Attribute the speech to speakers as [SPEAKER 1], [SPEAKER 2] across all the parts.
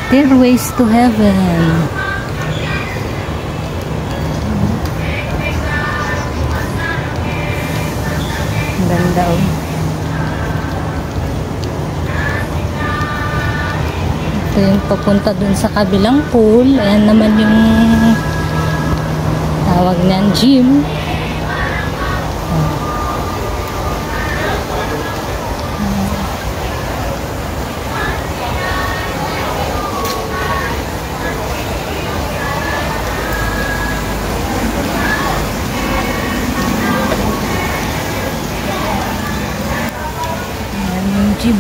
[SPEAKER 1] Stairways to Heaven. Ganda oh. Ito yung papunta dun sa kabilang pool. Ayan naman yung tawag niyan, gym. Gym.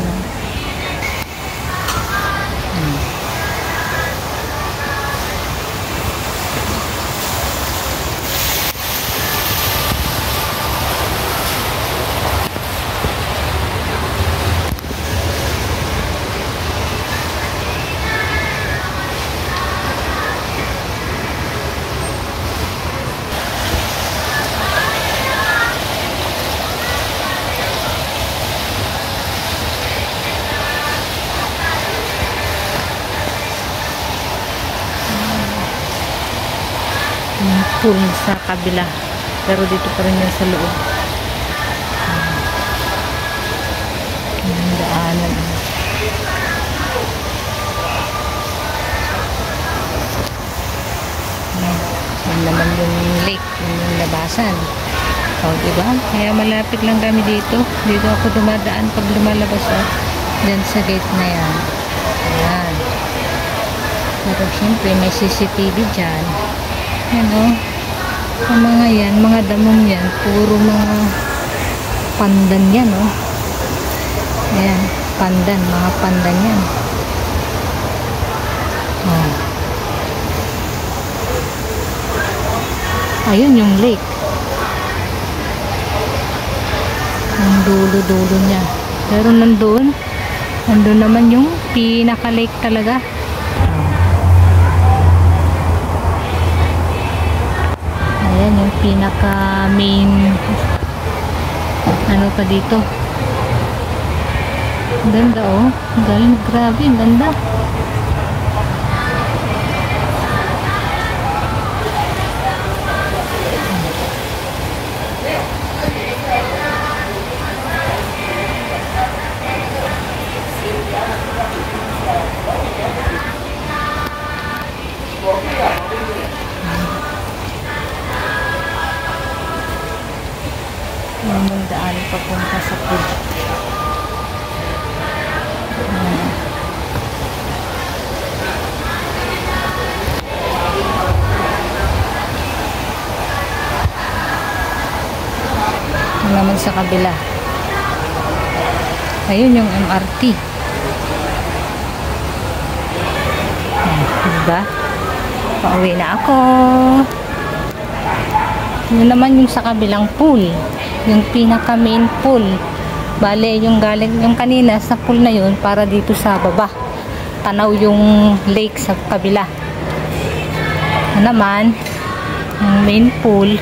[SPEAKER 1] Pool sa kabila, pero dito pa rin yan sa loob. Daanan. Yan naman yung lake, yung labasan. O, diba? Kaya malapit lang kami dito. Dito ako dumadaan pag lumalabas. Diyan sa gate na yan. Ayan. Pero syempre may CCTV dyan. Ano? Ang mga yan, mga damong yan, puro mga pandan yan, oh. Ayan, pandan, mga pandan yan. Oh. Ayun yung lake. Ang dulo-dulo niya. Pero nandun naman yung pinaka-lake talaga. Ayan yung pinaka main ano pa dito. Ganda oh. Galing, grabe, ganda. Yung daan papunta sa pool. Ito naman sa kabila. Ayun yung MRT. Diba? Pauwi na ako. Yun naman yung sa kabilang pool. Yung pinaka main pool. Bale, yung galing, yung kanina sa pool na yun, para dito sa baba. Tanaw yung lake sa kabila. Ito naman, yung main pool.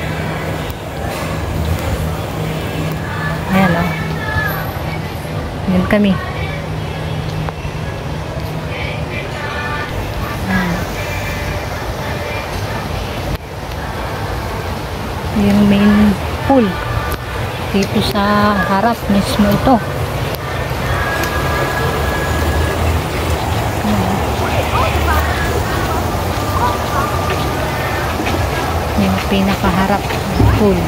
[SPEAKER 1] Ayan o. Yan kami. Yung main pool. Dito sa harap mismo ito. Yung pinakaharap pool.